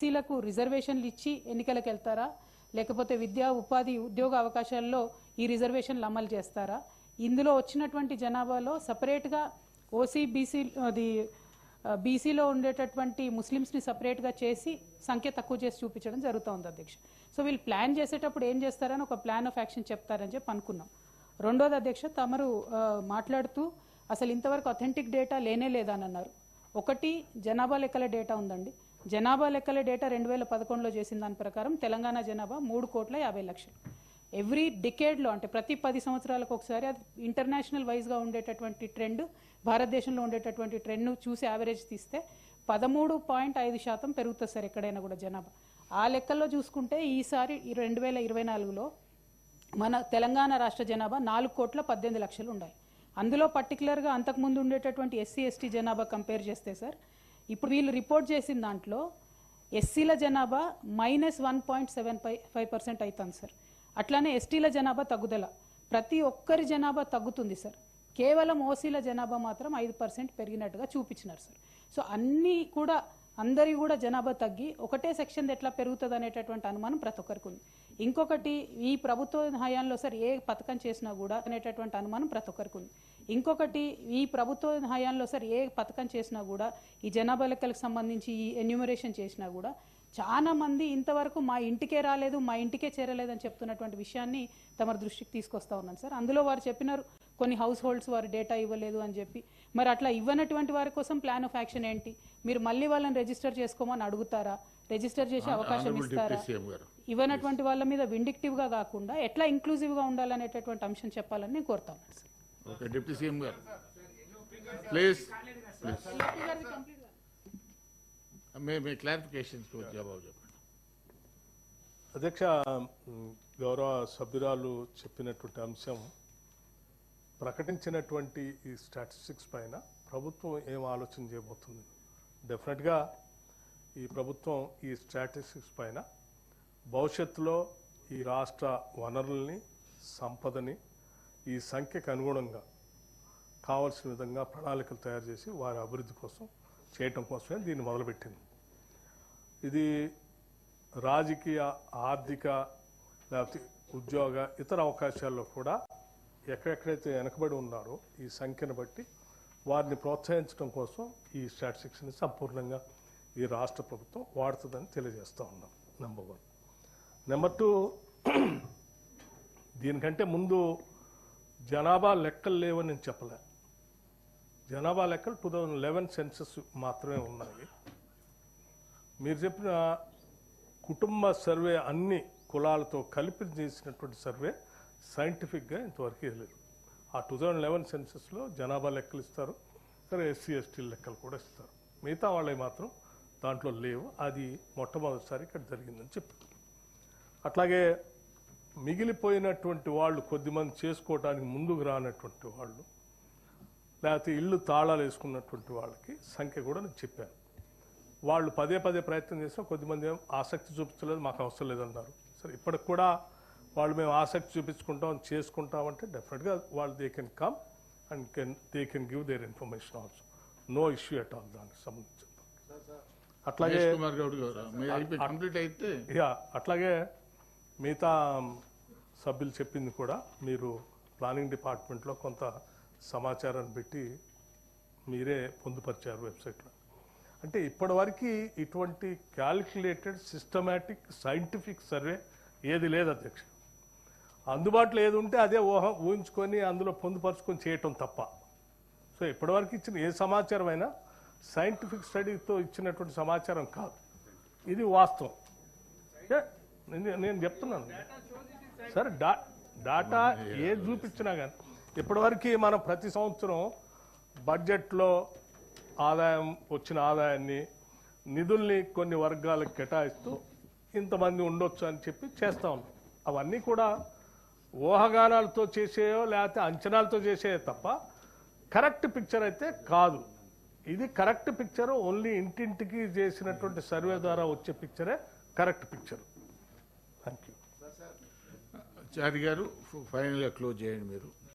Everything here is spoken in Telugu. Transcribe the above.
ఎస్సీలకు రిజర్వేషన్లు ఇచ్చి ఎన్నికలకు వెళ్తారా, లేకపోతే విద్యా ఉపాధి ఉద్యోగ అవకాశాల్లో ఈ రిజర్వేషన్లు అమలు చేస్తారా? ఇందులో వచ్చినటువంటి జనాభాలో సపరేట్గా ఓసీ బీసీ బీసీలో ఉండేటటువంటి ముస్లిమ్స్ని సపరేట్గా చేసి సంఖ్య తక్కువ చేసి చూపించడం జరుగుతుంది అధ్యక్ష. సో వీళ్ళు ప్లాన్ చేసేటప్పుడు ఏం చేస్తారని ఒక ప్లాన్ ఆఫ్ యాక్షన్ చెప్తారని చెప్పి అనుకున్నాం. రెండోది అధ్యక్ష, తమరు మాట్లాడుతూ అసలు ఇంతవరకు అథెంటిక్ డేటా లేనే లేదని అన్నారు. ఒకటి, జనాభా లెక్కల డేటా ఉందండి. జనాభా లెక్కల డేటా 2011లో చేసిన దాని ప్రకారం తెలంగాణ జనాభా 3,50,00,000. ఎవ్రీ డికేడ్లో, అంటే ప్రతి 10 సంవత్సరాలకు ఒకసారి, అది ఇంటర్నేషనల్ వైజ్గా ఉండేటటువంటి ట్రెండ్, భారతదేశంలో ఉండేటటువంటి ట్రెండ్ను చూసి యావరేజ్ తీస్తే 13.5% పెరుగుతుంది సార్ ఎక్కడైనా కూడా జనాభా. ఆ లెక్కల్లో చూసుకుంటే ఈసారి 2024లో మన తెలంగాణ రాష్ట్ర జనాభా 4,18,00,000 ఉండాలి. అందులో పర్టికులర్గా అంతకుముందు ఉండేటటువంటి ఎస్సీ ఎస్టీ జనాభా కంపేర్ చేస్తే సార్, ఇప్పుడు వీళ్ళు రిపోర్ట్ చేసిన దాంట్లో ఎస్సీల జనాభా -1.75% అవుతుంది సార్. అట్లానే ఎస్టీల జనాభా తగ్గుదల, ప్రతి ఒక్కరి జనాభా తగ్గుతుంది సార్. కేవలం ఓసీల జనాభా మాత్రం 5% పెరిగినట్టుగా చూపించినారు సార్. సో అన్నీ కూడా, అందరి కూడా జనాభా తగ్గి ఒకటే సెక్షన్ ఎట్లా పెరుగుతుంది అనేటటువంటి అనుమానం ప్రతి ఒక్కరికి ఉంది. ఇంకొకటి, ఈ ప్రభుత్వ హయాంలో సార్ ఏ పథకం చేసినా కూడా అనేటటువంటి అనుమానం ప్రతి ఒక్కరికి ఉంది. ఇంకొకటి, ఈ ప్రభుత్వ హయాంలో సార్ ఏ పథకం చేసినా కూడా, ఈ జనాభా లెక్కలకు సంబంధించి ఈ ఎన్యూమరేషన్ చేసినా కూడా చాలా మంది ఇంతవరకు మా ఇంటికే రాలేదు, మా ఇంటికే చేరలేదని చెప్తున్నటువంటి విషయాన్ని తమ దృష్టికి తీసుకొస్తా ఉన్నాను సార్. అందులో వారు చెప్పినారు కొన్ని హౌస్ హోల్డ్స్ వారు డేటా ఇవ్వలేదు అని చెప్పి. మరి అట్లా ఇవ్వనటువంటి వారి కోసం ప్లాన్ ఆఫ్ యాక్షన్ ఏంటి? మీరు మళ్ళీ వాళ్ళని రిజిస్టర్ చేసుకోమని అడుగుతారా? రిజిస్టర్ చేసే అవకాశం ఇస్తారా? ఇవ్వనటువంటి వాళ్ళ మీద విండిక్టివ్గా కాకుండా ఎట్లా ఇంక్లూజివ్గా ఉండాలనేటటువంటి అంశం చెప్పాలని నేను కోరుతా ఉన్నాను సార్. డిప్యూటీ సీఎం గారు ప్లీజ్ మీ క్లారిఫికేషన్స్ జవాబు చెప్పండి. అధ్యక్ష, గౌరవ సభ్యురాలు చెప్పినటువంటి అంశం, ప్రకటించినటువంటి ఈ స్టాటిస్టిక్స్ పైన ప్రభుత్వం ఏం ఆలోచన చేయబోతుంది? డెఫినెట్గా ఈ ప్రభుత్వం ఈ స్టాటిస్టిక్స్ పైన భవిష్యత్తులో ఈ రాష్ట్ర వనరుల్ని, సంపదని ఈ సంఖ్యకు అనుగుణంగా కావాల్సిన విధంగా ప్రణాళికలు తయారు చేసి వారి అభివృద్ధి కోసం చేయటం కోసమే దీన్ని మొదలుపెట్టింది. ఇది రాజకీయ, ఆర్థిక, లేకపోతే ఉద్యోగ, ఇతర అవకాశాల్లో కూడా ఎక్కడెక్కడైతే వెనకబడి ఉన్నారో ఈ సంఖ్యను బట్టి వారిని ప్రోత్సహించడం కోసం ఈ స్టాటిస్టిక్స్ని సంపూర్ణంగా ఈ రాష్ట్ర ప్రభుత్వం వాడుతుందని తెలియజేస్తూ ఉన్నాం. నెంబర్ 1. నెంబర్ 2, దీనికంటే ముందు జనాభా లెక్కలు లేవని నేను చెప్పలే. జనాభా లెక్కలు 2011 సెన్సస్ మాత్రమే ఉన్నాయి. మీరు చెప్పిన కుటుంబ సర్వే అన్ని కులాలతో కలిపి చేసినటువంటి సర్వే సైంటిఫిక్గా ఇంతవరకు లేదు. ఆ 2011 సెన్సస్లో జనాభా లెక్కలు ఇస్తారు, సరే ఎస్సీ ఎస్టీ లెక్కలు కూడా ఇస్తారు. మిగతా వాళ్ళవి మాత్రం దాంట్లో లేవు. అది మొట్టమొదటిసారి ఇక్కడ జరిగిందని చెప్పారు. అట్లాగే మిగిలిపోయినటువంటి వాళ్ళు, కొద్దిమంది చేసుకోవడానికి ముందుకు రానటువంటి వాళ్ళు, లేకపోతే ఇల్లు తాళాలు వేసుకున్నటువంటి వాళ్ళకి సంఖ్య కూడా నేను చెప్పాను. వాళ్ళు పదే ప్రయత్నం చేసినా కొద్దిమంది ఆసక్తి చూపించలేదు, మాకు అవసరం లేదన్నారు. సరే, ఇప్పటికి కూడా వాళ్ళు మేము ఆసక్తి చూపించుకుంటాం, చేసుకుంటామంటే డెఫినెట్గా వాళ్ళు they can come and they can give their information also. No issue at all దానికి సంబంధించి. అట్లాగే అట్లాగే మిగతా సభ్యులు చెప్పింది కూడా మీరు ప్లానింగ్ డిపార్ట్మెంట్లో కొంత సమాచారాన్ని పెట్టి మీరే పొందుపరిచారు వెబ్సైట్లో. అంటే ఇప్పటివరకు ఇటువంటి క్యాలిక్యులేటెడ్, సిస్టమేటిక్, సైంటిఫిక్ సర్వే ఏది లేదు అధ్యక్ష. అందుబాటులో ఏది ఉంటే అదే ఊహించుకొని అందులో పొందుపరుచుకొని చేయటం తప్ప. సో ఇప్పటివరకు ఇచ్చిన ఏ సమాచారం అయినా సైంటిఫిక్ స్టడీతో ఇచ్చినటువంటి సమాచారం కాదు. ఇది వాస్తవం. నేను చెప్తున్నాను సరే, డాటా ఏది చూపించినా కానీ ఇప్పటివరకు మనం ప్రతి సంవత్సరం బడ్జెట్లో వచ్చిన ఆదాయాన్ని, నిధుల్ని కొన్ని వర్గాలకు కేటాయిస్తూ ఇంతమంది ఉండొచ్చు అని చెప్పి చేస్తా ఉన్నాం. అవన్నీ కూడా ఊహాగానాలతో చేసేయో లేకపోతే అంచనాలతో చేసేయో తప్ప కరెక్ట్ పిక్చర్ అయితే కాదు. ఇది కరెక్ట్ పిక్చర్ ఓన్లీ ఇంటింటికి చేసినటువంటి సర్వే ద్వారా వచ్చే పిక్చరే correct picture. Thank you. Chari garu ఫైనల్గా క్లోజ్ చేయండి మీరు.